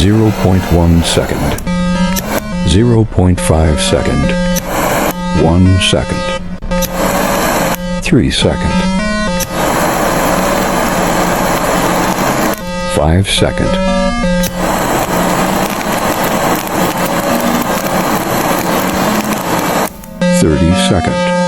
0.1 second, 0.5 second, 1 second, 3 second, 5 second, 30 second.